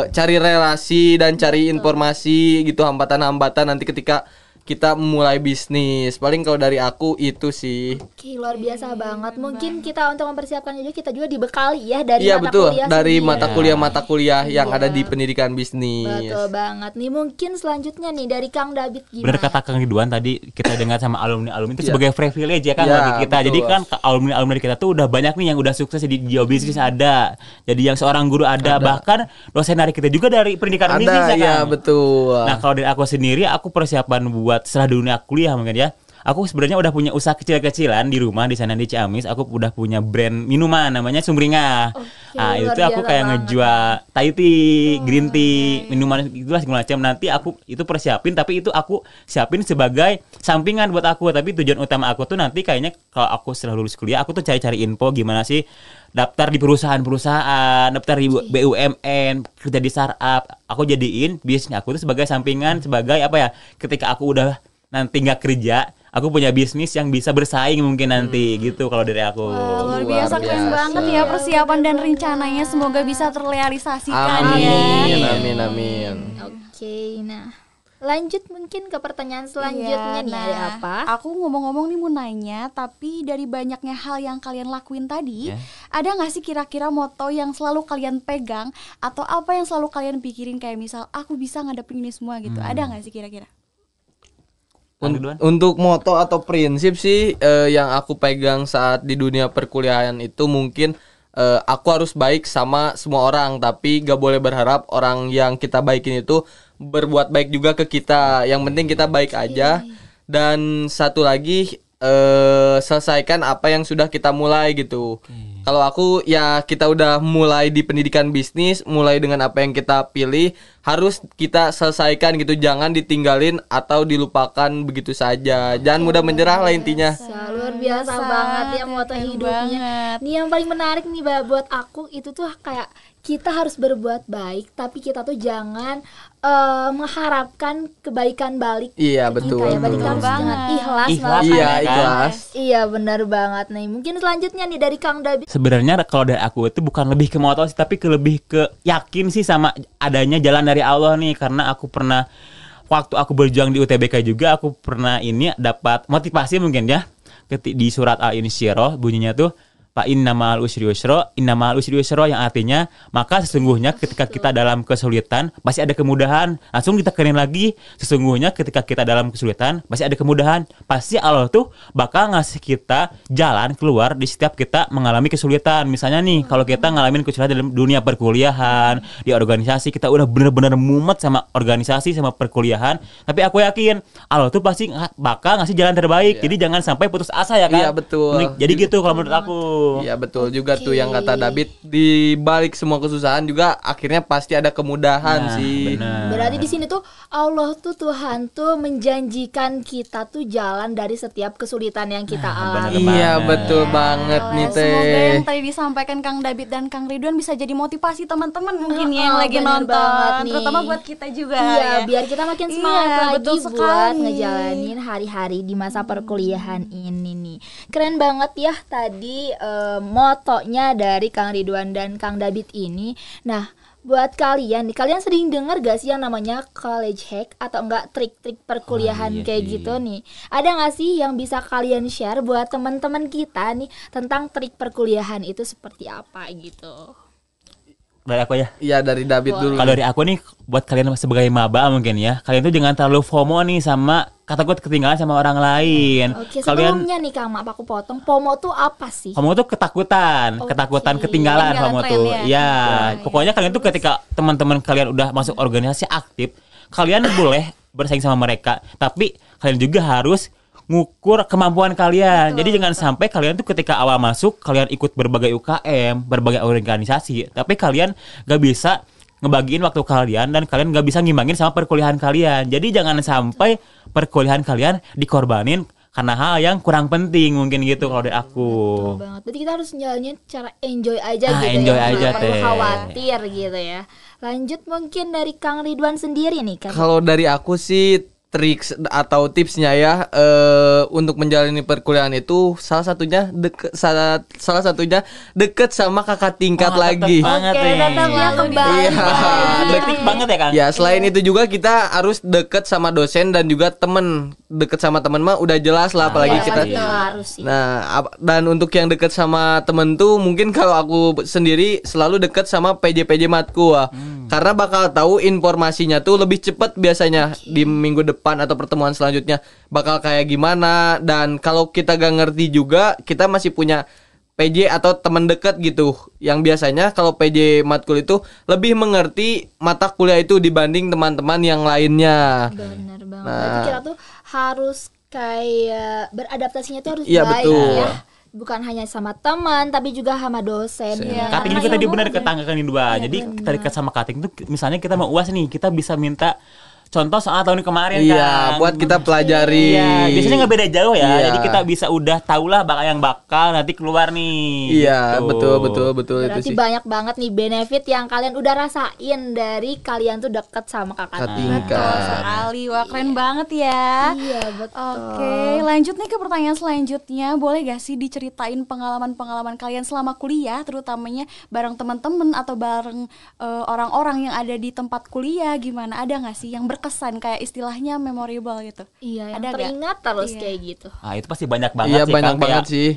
cari relasi dan cari informasi gitu, hambatan-hambatan nanti ketika kita mulai bisnis. Paling kalau dari aku itu sih.
Oke, luar biasa banget. Mungkin kita untuk mempersiapkan juga, kita juga dibekali ya dari
Iya
mata
betul,
kuliah
dari
sendiri.
mata kuliah yang
Iya.
ada di pendidikan bisnis.
Betul banget nih. Mungkin selanjutnya nih dari Kang David
Bener
gimana?
kata Kang Ridwan tadi, kita dengar sama alumni-alumni itu
Iya.
sebagai privilege ya kan
Iya,
bagi kita.
betul.
Jadi kan alumni-alumni kita tuh udah banyak nih yang udah sukses di geobisnis ada. Jadi yang seorang guru ada. Bahkan dosen dari kita juga dari pendidikan bisnis
Ada,
ya
ya
kan.
betul.
Nah kalau dari aku sendiri, aku persiapan buat setelah dunia kuliah mungkin ya. Aku sebenarnya udah punya usaha kecil-kecilan di rumah di sana di Ciamis. Aku udah punya brand minuman namanya Sumringah. Nah itu
luar
tuh aku
biasa
kayak
banget.
ngejual Thai tea, green tea, minuman itulah segala macam. Nanti aku itu persiapin, tapi itu aku siapin sebagai sampingan buat aku. Tapi tujuan utama aku tuh nanti kayaknya kalau aku setelah lulus kuliah, aku tuh cari-cari info gimana sih daftar di perusahaan-perusahaan, daftar di BUMN, kerja di startup. Aku jadiin bisnis aku tuh sebagai sampingan, sebagai apa ya? Ketika aku udah nanti nggak kerja, aku punya bisnis yang bisa bersaing mungkin nanti gitu kalau dari aku.
Wah, luar
Luar
biasa, keren
biasa.
banget ya persiapan dan rencananya, semoga bisa terrealisasikan ya.
Amin, amin, amin.
Oke, nah lanjut mungkin ke pertanyaan selanjutnya
Iya,
nih, ada apa?
Aku ngomong-ngomong nih mau nanya, tapi dari banyaknya hal yang kalian lakuin tadi,
Ya.
ada nggak sih kira-kira moto yang selalu kalian pegang atau apa yang selalu kalian pikirin, kayak misal aku bisa ngadepin ini semua gitu? Ada nggak sih kira-kira?
Kang Ridwan?
Untuk moto atau prinsip sih yang aku pegang saat di dunia perkuliahan itu mungkin aku harus baik sama semua orang, tapi gak boleh berharap orang yang kita baikin itu berbuat baik juga ke kita. Yang penting kita baik aja. Dan satu lagi selesaikan apa yang sudah kita mulai gitu. Kalau aku ya kita udah mulai di pendidikan bisnis, mulai dengan apa yang kita pilih harus kita selesaikan gitu, jangan ditinggalin atau dilupakan begitu saja. Jangan mudah menyerah lah intinya.
Luar biasa banget ya moto
keren
hidupnya.
banget.
Nih yang paling menarik nih buat aku itu tuh kayak kita harus berbuat baik, tapi kita tuh jangan mengharapkan kebaikan balik
Iya,
ke
betul,
kita ya. Berarti
betul.
kita harus dengan
Banget.
ikhlas
Ikhlas,
melakukan
Iya,
kan?
ikhlas.
Iya benar banget nih. Mungkin selanjutnya nih dari Kang David.
Sebenarnya kalau dari aku itu bukan lebih ke moto sih, tapi lebih ke yakin sih sama adanya jalan dari Allah nih. Karena aku pernah waktu aku berjuang di UTBK juga, aku pernah ini dapat motivasi mungkin ya. Di surat Al-Insyirah bunyinya tuh fa innamal usri yusra, innamal usri yusra, yang artinya maka sesungguhnya ketika kita dalam kesulitan pasti ada kemudahan. Langsung kita kerin lagi, sesungguhnya ketika kita dalam kesulitan pasti ada kemudahan. Pasti Allah tuh bakal ngasih kita jalan keluar di setiap kita mengalami kesulitan. Misalnya nih, kalau kita ngalamin kesulitan dalam dunia perkuliahan, di organisasi kita udah bener-bener mumet sama organisasi sama perkuliahan, tapi aku yakin Allah tuh pasti bakal ngasih jalan terbaik. Jadi jangan sampai putus asa ya kan.
Iya, betul.
Jadi gitu kalau menurut aku.
Iya betul juga tuh yang kata David, di balik semua kesusahan juga akhirnya pasti ada kemudahan sih.
Benar.
Berarti di sini tuh Allah tuh Tuhan tuh menjanjikan kita tuh jalan dari setiap kesulitan yang kita alami.
bener
Iya
banget.
betul banget nih
Semoga
teh.
yang tadi disampaikan Kang David dan Kang Ridwan bisa jadi motivasi teman-teman mungkin ya yang lagi
bener banget
nonton,
nih.
terutama buat kita juga
Iya,
ya.
biar kita makin semangat
Iya,
lagi
betul
buat
sekali.
ngejalanin hari-hari di masa perkuliahan ini nih. Keren banget ya tadi motonya dari Kang Ridwan dan Kang David ini. Nah, buat kalian nih, kalian sering dengar gak sih yang namanya college hack atau enggak trik-trik perkuliahan
iya
kayak
sih.
gitu nih? Ada gak sih yang bisa kalian share buat teman-teman kita nih tentang trik perkuliahan itu seperti apa gitu?
Dari aku ya.
Iya dari David dulu.
Kalau dari aku nih, buat kalian sebagai maba mungkin ya, kalian tuh jangan terlalu FOMO nih sama takut ketinggalan sama orang lain.
Oke,
Kalian
sebelumnya nih Kang, maaf aku potong. FOMO tuh apa sih?
FOMO tuh ketakutan,
Oke.
ketakutan ketinggalan
Ketinggalan
FOMO
tren
tuh.
ya.
Ya,
Ya,
pokoknya kalian tuh ketika teman-teman kalian udah masuk organisasi aktif, kalian boleh bersaing sama mereka, tapi kalian juga harus ngukur kemampuan kalian. Jadi jangan sampai kalian tuh ketika awal masuk kalian ikut berbagai UKM, berbagai organisasi, tapi kalian gak bisa ngebagiin waktu kalian dan kalian gak bisa ngimbangin sama perkuliahan kalian. Jadi jangan sampai perkuliahan kalian dikorbanin karena hal yang kurang penting mungkin gitu kalau dari aku.
Betul banget. Berarti kita harus jalannya cara enjoy aja
Ah,
gitu
enjoy
ya.
aja,
Nggak perlu
Teh.
khawatir gitu ya. Lanjut mungkin dari Kang Ridwan sendiri nih kan.
Kalau dari aku sih trik atau tipsnya ya untuk menjalani perkuliahan itu salah satunya deket sama kakak tingkat lagi.
Banget nih.
tetapnya kembali.
Iya.
Detik banget ya Kang.
Ya selain itu juga kita harus deket sama dosen dan juga temen. Deket sama temen mah udah jelas lah, apalagi
Iya,
kita.
betul, harus sih.
Nah, dan untuk yang deket sama temen tuh mungkin kalau aku sendiri selalu deket sama PJ matku karena bakal tahu informasinya tuh lebih cepet biasanya di minggu depan atau pertemuan selanjutnya bakal kayak gimana. Dan kalau kita gak ngerti juga, kita masih punya PJ atau teman dekat gitu yang biasanya kalau PJ matkul itu lebih mengerti mata kuliah itu dibanding teman-teman yang lainnya.
Benar banget.
Nah.
Berarti kita tuh harus kayak beradaptasinya tuh harus
Iya,
baik
betul.
ya. Bukan hanya sama teman tapi juga sama dosen ya.
Kating juga tadi benar ketangkakan di dua. Jadi kita dekat sama kating tuh misalnya kita mau UAS nih, kita bisa minta contoh soal tahun kemarin
Iya,
Kang.
buat kita pelajari.
Iya, biasanya nggak beda jauh ya.
Iya.
Jadi kita bisa udah tahulah yang bakal nanti keluar nih.
Iya,
gitu.
betul
Berarti
itu sih.
banyak banget nih benefit yang kalian udah rasain dari kalian tuh deket sama kakak
Kakak
tingkat.
tingkat.
Sekali, wah keren banget ya.
Iya betul.
Oke, lanjut nih ke pertanyaan selanjutnya. Boleh gak sih diceritain pengalaman-pengalaman kalian selama kuliah, terutamanya bareng teman-teman atau bareng orang-orang yang ada di tempat kuliah, gimana? Ada gak sih yang berkesan kayak istilahnya memorable gitu?
Iya, yang
Ada gak?
teringat terus
Iya.
kayak gitu.
Nah, itu pasti banyak banget
Iya,
sih
banyak
Kang.
banget
Kayak
sih.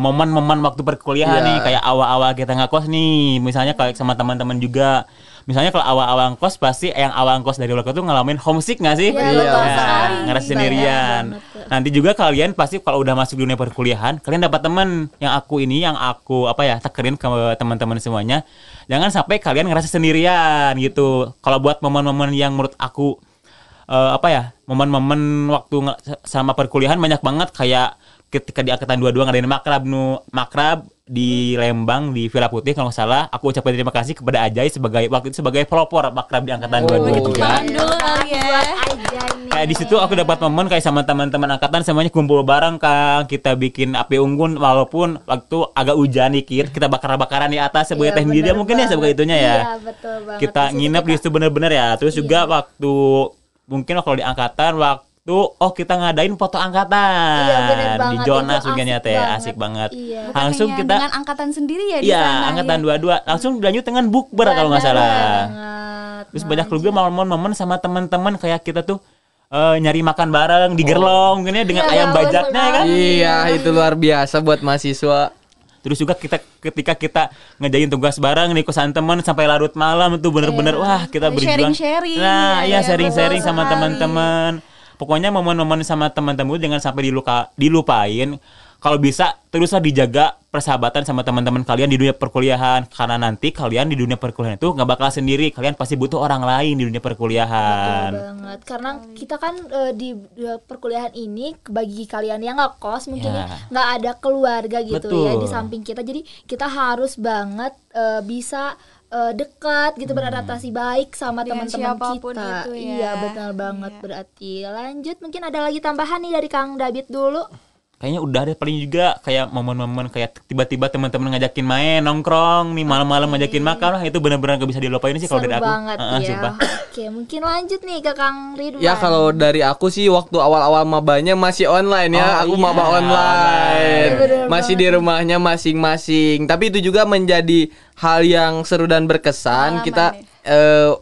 momen-momen waktu perkuliahan
Iya.
nih, kayak awal-awal kita ngekos nih, misalnya kalau sama teman-teman juga. Misalnya kalau awal-awal ngekos pasti yang awal ngekos dari luar kota tuh ngalamin homesick nggak sih?
Iya,
betul
sekali.
Ngerasa
Banyak
sendirian.
banget.
Nanti juga kalian pasti kalau udah masuk dunia perkuliahan, kalian dapat teman yang aku tekerin ke teman-teman semuanya. Jangan sampai kalian ngerasa sendirian gitu. Kalau buat momen-momen yang menurut aku momen-momen waktu sama perkuliahan banyak banget, kayak ketika di angkatan 22 ngadain makrab di Lembang di Villa Putih kalau nggak salah. Aku ucapkan terima kasih kepada Ajay waktu itu sebagai pelopor makrab di angkatan 22
Tepuk
juga.
tangan dulu kali ya.
Buat aja nih.
Kayak di situ aku dapat momen kayak sama teman-teman angkatan semuanya kumpul bareng Kang. Kita bikin api unggun walaupun waktu agak hujan dikit, kita bakar-bakaran di atas sebagai
Iya,
teknik dia
bener
mungkin ya sebagai
banget.
itunya ya.
Iya, betul banget.
Kita
Di situ
nginep di situ bener-bener ya. Terus juga waktu mungkin kalau di angkatan kita ngadain foto angkatan
Iya, bener
di
banget.
Jonas
Itu
juga
asik
nyata ya,
banget.
asik banget.
Iya.
Bukan
Langsung
hanya
kita
dengan angkatan sendiri ya di
iya,
sana.
angkatan
ya?
22 langsung lanjut dengan bukber kalau nggak salah.
Banget.
Terus banyak juga momen-momen sama teman-teman kayak kita tuh nyari makan bareng di Gerlong mungkin ya dengan
Iya,
ayam
bener
bajaknya ya kan.
banget.
Iya, itu luar biasa buat mahasiswa.
Terus juga ketika kita ngejain tugas bareng di kosan teman sampai larut malam itu bener-bener wah kita berjuang.
Sharing-sharing,
Nah,
ya,
iya
ya,
sharing-sharing
betul
sama
sekali.
teman-teman. Pokoknya momen-momen sama teman-teman jangan sampai dilupain. Kalau bisa teruslah dijaga persahabatan sama teman-teman kalian di dunia perkuliahan, karena nanti kalian di dunia perkuliahan itu nggak bakal sendiri. Kalian pasti butuh orang lain di dunia perkuliahan.
Betul banget. Karena kita kan di perkuliahan ini bagi kalian yang ngekos mungkin
Ya.
nggak ada keluarga gitu ya
Betul.
di samping kita. Jadi kita harus banget bisa dekat gitu, beradaptasi baik sama
Dengan
teman-teman
siapapun
kita.
itu ya.
Iya, benar banget.
Iya.
Berarti lanjut, mungkin ada lagi tambahan nih dari Kang David dulu.
Kayaknya udah deh, paling juga kayak momen-momen kayak tiba-tiba teman-teman ngajakin main nongkrong nih malam-malam ngajakin makan lah, itu benar-benar gak bisa dilupain sih kalau
Seru
dari aku.
banget ya.
Sumpah.
Oke, mungkin lanjut nih ke Kang Ridwan.
Ya kalau dari aku sih waktu awal-awal mabanya masih online ya. Aku
Oh, iya,
maba online.
Bener
Masih di rumahnya masing-masing. Tapi itu juga menjadi hal yang seru dan berkesan.
Pengalaman
Kita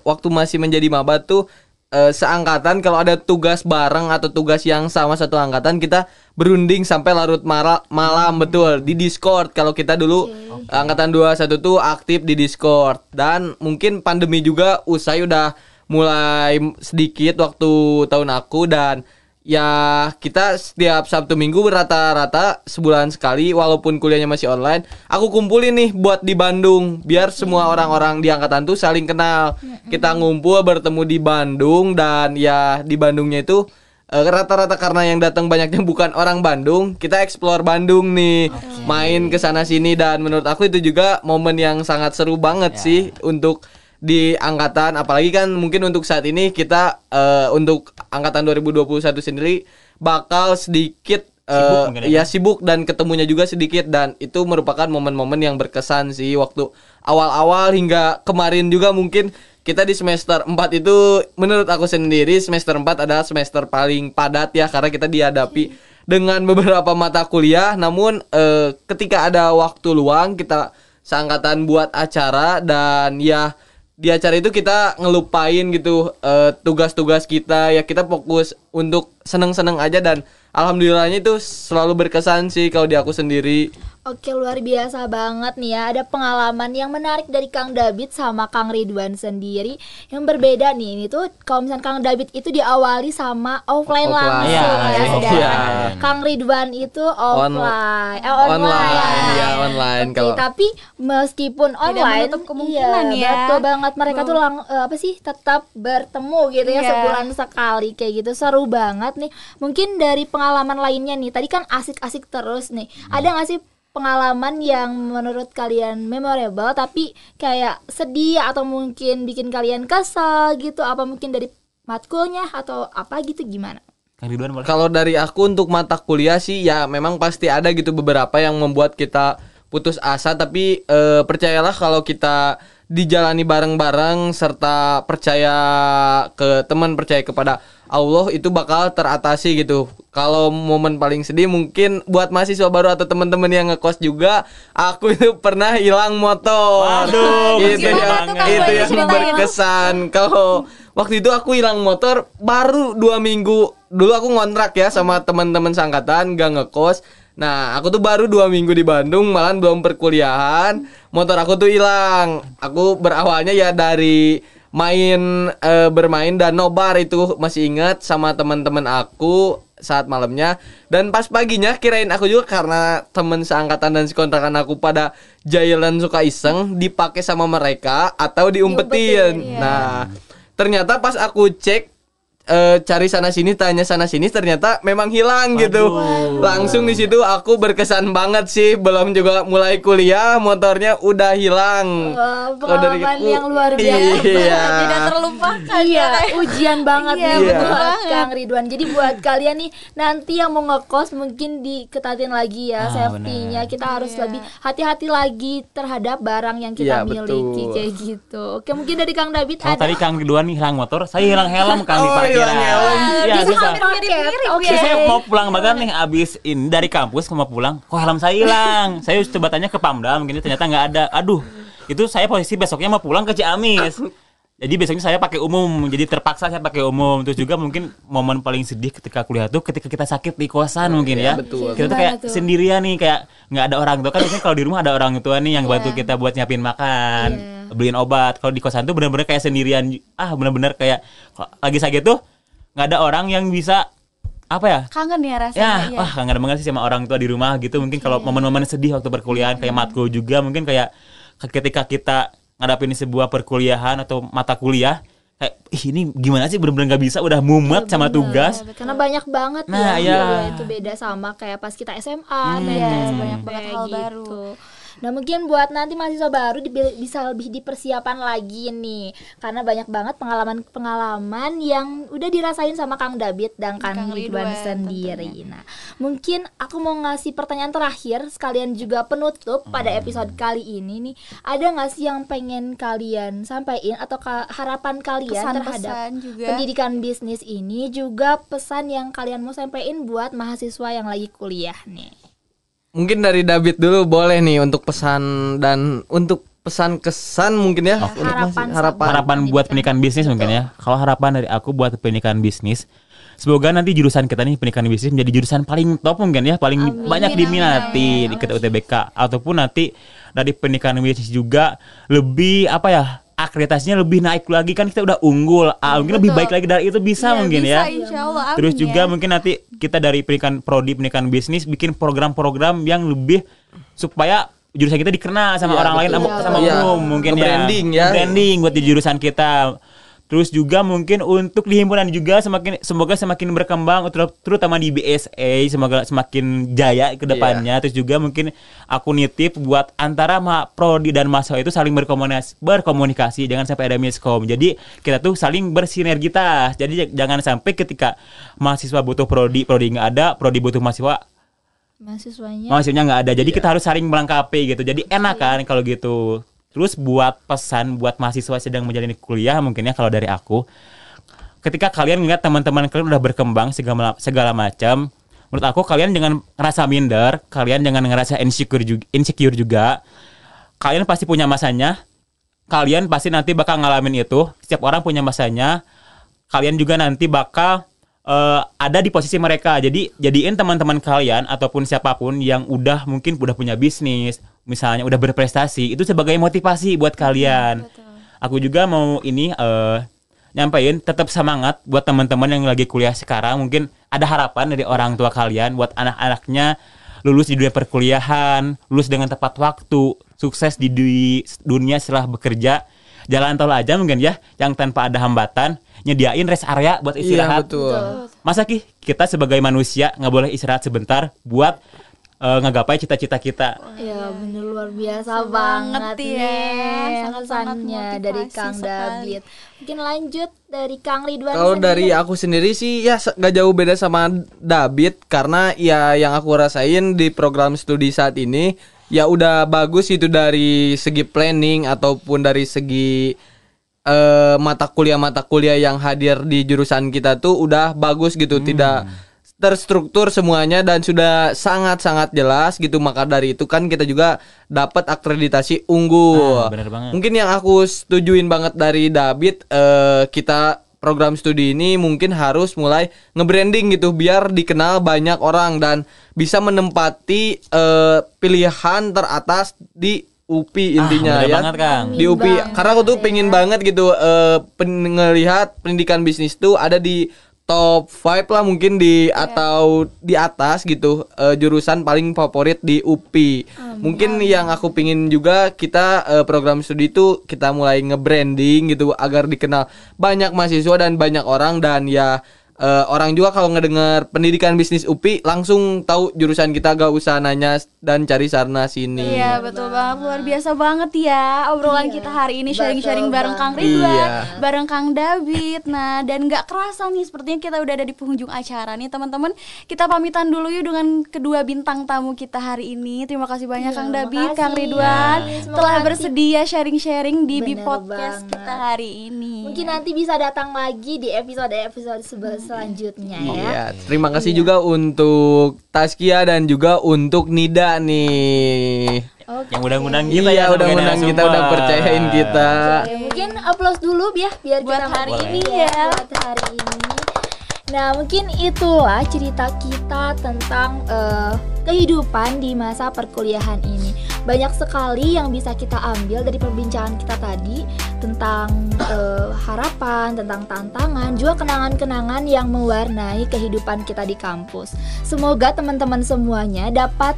waktu masih menjadi maba tuh seangkatan kalau ada tugas bareng atau tugas yang sama satu angkatan, kita berunding sampai larut malam betul di Discord. Kalau kita dulu angkatan 21 tuh aktif di Discord. Dan mungkin pandemi juga usai udah mulai sedikit waktu tahun aku, dan ya kita setiap Sabtu Minggu rata-rata sebulan sekali walaupun kuliahnya masih online, aku kumpulin nih buat di Bandung biar semua orang-orang di angkatan tuh saling kenal. Kita ngumpul bertemu di Bandung, dan ya di Bandungnya itu rata-rata karena yang datang banyaknya bukan orang Bandung, kita explore Bandung nih, main ke sana sini. Dan menurut aku itu juga momen yang sangat seru banget sih untuk di angkatan. Apalagi kan mungkin untuk saat ini kita untuk angkatan 2021 sendiri bakal sedikit
Sibuk mungkin ya,
sibuk dan ketemunya juga sedikit. Dan itu merupakan momen-momen yang berkesan sih waktu awal-awal hingga kemarin juga. Mungkin kita di semester 4 itu menurut aku sendiri semester 4 adalah semester paling padat ya, karena kita dihadapi dengan beberapa mata kuliah. Namun ketika ada waktu luang kita seangkatan buat acara, dan ya di acara itu kita ngelupain gitu tugas-tugas kita ya, kita fokus untuk seneng-seneng aja, dan alhamdulillahnya itu selalu berkesan sih kalau di aku sendiri.
Oke, luar biasa banget nih ya. Ada pengalaman yang menarik dari Kang David sama Kang Ridwan sendiri yang berbeda nih. Ini tuh kalau misalnya Kang David itu diawali sama offline langsung ya, sedangkan Kang Ridwan itu online.
Online.
Oke, tapi meskipun online
menutup kemungkinan ya.
betul banget, mereka tuh tetap bertemu gitu ya, sebulan sekali kayak gitu. Seru banget nih. Mungkin dari pengalaman lainnya nih. Tadi kan asik-asik terus nih. Ada nggak sih pengalaman yang menurut kalian memorable tapi kayak sedih atau mungkin bikin kalian kesal gitu? Apa mungkin dari matkulnya atau apa gitu, gimana?
Kang Ridwan boleh.
Kalau dari aku untuk mata kuliah sih ya memang pasti ada gitu beberapa yang membuat kita putus asa, tapi percayalah kalau kita dijalani bareng-bareng serta percaya ke teman, percaya kepada Allah, itu bakal teratasi gitu. Kalau momen paling sedih mungkin buat mahasiswa baru atau teman-teman yang ngekos juga, aku itu pernah hilang motor.
Waduh,
itu yang berkesan. Kalau waktu itu aku hilang motor baru 2 minggu. Dulu aku ngontrak ya sama teman-teman seangkatan, gak ngekos. Nah, aku tuh baru 2 minggu di Bandung, malah belum perkuliahan, motor aku tuh hilang. Aku berawalnya ya dari bermain dan nobar, itu masih ingat sama teman-teman aku saat malamnya. Dan pas paginya kirain aku juga, karena temen seangkatan dan sekontrakan aku pada jalan suka iseng, dipakai sama mereka atau diumpetin. Nah, ternyata pas aku cek cari sana sini, tanya sana sini, ternyata memang hilang gitu. Langsung di situ aku berkesan banget sih. Belum juga mulai kuliah motornya udah hilang.
Pengalaman yang luar biasa.
Iya.
Tidak terlupakan.
Iya, ujian banget nih
Iya.
buat Kang Ridwan. Jadi buat kalian nih nanti yang mau ngekos mungkin diketatin lagi ya safety-nya. Kita harus lebih hati-hati lagi terhadap barang yang kita
Iya,
miliki
betul.
kayak gitu. Oke, mungkin dari Kang David
Kalau
ada.
tadi Kang Ridwan nih hilang motor, saya hilang helm Kang di parkiran.
hilang helm.
Iya,
Bisa
susah.
paket. Oke.
Jadi saya mau pulang banget nih, abis ini dari kampus mau pulang, kok helm saya hilang. Saya coba tanya ke Pamdam, gini ternyata nggak ada. Aduh, itu saya posisi besoknya mau pulang ke Ciamis. Jadi besoknya saya pakai umum, jadi terpaksa saya pakai umum. Terus juga mungkin momen paling sedih ketika kuliah tuh ketika kita sakit di kosan mungkin ya.
betul.
Kita tuh kayak sendirian nih, kayak nggak ada orang tua. Kan biasanya kalau di rumah ada orang tua nih yang bantu kita buat nyiapin makan, beliin obat. Kalau di kosan tuh benar-benar kayak sendirian. Benar-benar kayak lagi sakit tuh nggak ada orang yang bisa apa ya?
Kangen ya rasanya.
Ya, kangen banget sih sama orang tua di rumah gitu. Mungkin kalau momen-momen sedih waktu perkuliahan kayak matkul juga, mungkin kayak ketika kita ngadapin sebuah perkuliahan atau mata kuliah, kayak ini gimana sih, bener-bener nggak bisa, udah mumet sama tugas.
Karena banyak banget
Nah,
ya.
iya.
Itu beda sama kayak pas kita SMA,
banyak banget hal baru.
Nah, mungkin buat nanti mahasiswa baru bisa lebih dipersiapan lagi nih, karena banyak banget pengalaman yang udah dirasain sama Kang David dan Kang Ridwan sendiri.
Tentunya.
Nah, mungkin aku mau ngasih pertanyaan terakhir sekalian juga penutup pada episode kali ini nih. Ada nggak sih yang pengen kalian sampaikan atau harapan kalian terhadap
Pesan-pesan juga.
pendidikan bisnis ini, juga pesan yang kalian mau sampaikan buat mahasiswa yang lagi kuliah nih?
Mungkin dari David dulu boleh nih untuk pesan dan untuk pesan kesan mungkin ya. Untuk
Harapan buat pendidikan bisnis mungkin ya. Kalau harapan dari aku buat pendidikan bisnis, semoga nanti jurusan kita nih pendidikan bisnis menjadi jurusan paling top mungkin ya, paling banyak diminati di UTBK, ataupun nanti dari pendidikan bisnis juga lebih akreditasinya lebih naik lagi, kan kita udah unggul, mungkin lebih baik lagi dari itu bisa mungkin
bisa,
ya.
insyaallah,
Terus
amin
juga
ya.
mungkin nanti kita dari pendidikan bisnis bikin program-program yang lebih supaya jurusan kita dikenal sama orang lain, sama umum mungkin ya. Branding buat di jurusan kita. Terus juga mungkin untuk di himpunan juga semoga semakin berkembang, terutama di BSA, semoga semakin jaya ke depannya. Terus juga mungkin aku nitip buat antara prodi dan mahasiswa itu saling berkomunikasi, jangan sampai ada miskom. Jadi kita tuh saling bersinergitas. Jadi jangan sampai ketika mahasiswa butuh prodi nggak ada, prodi butuh mahasiswanya nggak ada. Jadi kita harus saling melengkapi gitu. Jadi enak kan kalau gitu. Terus buat pesan buat mahasiswa sedang menjalani kuliah mungkin ya kalau dari aku, ketika kalian ngeliat teman-teman kalian udah berkembang segala macam, menurut aku kalian jangan ngerasa minder, kalian jangan ngerasa insecure juga. Kalian pasti punya masanya. Kalian pasti nanti bakal ngalamin itu. Setiap orang punya masanya. Kalian juga nanti bakal ada di posisi mereka. Jadi jadiin teman-teman kalian ataupun siapapun yang mungkin udah punya bisnis, misalnya udah berprestasi, itu sebagai motivasi buat kalian. Aku juga mau nyampein tetap semangat buat teman-teman yang lagi kuliah sekarang. Mungkin ada harapan dari orang tua kalian buat anak-anaknya lulus di dunia perkuliahan, lulus dengan tepat waktu, sukses di dunia setelah bekerja. Jalan tol aja mungkin ya, yang tanpa ada hambatan, nyediain rest area buat istirahat.
Iya, betul.
Masa kita sebagai manusia nggak boleh istirahat sebentar buat ngegapai cita-cita kita.
Ya bener, luar biasa banget
ya.
nih
Sangat-sangat
pesannya
motivasi
dari Kang
sekali.
David. Mungkin lanjut dari Kang Ridwan.
Kalau
sendiri.
dari aku sendiri sih ya gak jauh beda sama David, karena ya yang aku rasain di program studi saat ini ya udah bagus itu dari segi planning ataupun dari segi mata kuliah yang hadir di jurusan kita tuh udah bagus gitu, tidak terstruktur semuanya dan sudah sangat-sangat jelas gitu. Maka dari itu kan kita juga dapat akreditasi unggul.
Bener banget.
Mungkin yang aku setujuin banget dari David, kita program studi ini mungkin harus mulai nge-branding gitu biar dikenal banyak orang dan bisa menempati pilihan teratas di UPI intinya
bener
ya.
banget, Kang.
Di UPI karena aku tuh pengen banget gitu ngelihat pendidikan bisnis tuh ada di top 5 lah mungkin atau di atas gitu, jurusan paling favorit di UPI. Mungkin yang aku pingin juga kita program studi itu kita mulai nge-branding gitu agar dikenal banyak mahasiswa dan banyak orang, dan ya orang juga kalau ngedengar pendidikan bisnis UPI langsung tahu jurusan kita, gak usah nanya dan cari sana sini.
Iya betul banget, luar biasa banget ya obrolan kita hari ini, sharing-sharing bareng Kang Ridwan,
Iya.
bareng Kang David. Nah dan gak kerasa nih sepertinya kita udah ada di penghujung acara nih teman-teman. Kita pamitan dulu yuk dengan kedua bintang tamu kita hari ini. Terima kasih banyak Kang David,
makasih.
Kang Ridwan
Semoga
telah
nanti-
bersedia sharing-sharing di
Bener
podcast
banget.
kita hari ini.
Mungkin nanti bisa datang lagi di episode selanjutnya ya.
Iya, terima kasih juga untuk Taskia dan juga untuk Nida nih.
Oke.
Yang udah ngundang kita
Iya,
ya,
udah
sebagai
ngundang kita,
narasumber.
udah percayain kita.
Oke, mungkin applause dulu biar
Buat
kita
hari
mulai
ini
ya,
ya.
buat hari ini. Nah, mungkin itulah cerita kita tentang kehidupan di masa perkuliahan ini. Banyak sekali yang bisa kita ambil dari perbincangan kita tadi tentang harapan, tentang tantangan, juga kenangan-kenangan yang mewarnai kehidupan kita di kampus. Semoga teman-teman semuanya dapat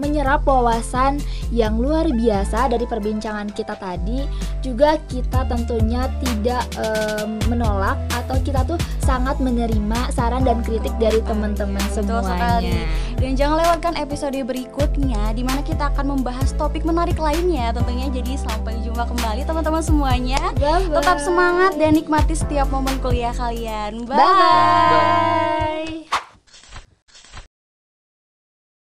menyerap wawasan yang luar biasa dari perbincangan kita tadi. Juga kita tentunya tidak menolak atau kita tuh sangat menerima saran dan kritik dari teman-teman
Betul sekali.
semuanya.
Dan jangan lewatkan episode berikutnya di mana kita akan membahas topik menarik lainnya tentunya. Jadi sampai jumpa kembali teman-teman semuanya.
Bye-bye.
Tetap semangat dan nikmati setiap momen kuliah kalian. Bye.
Bye.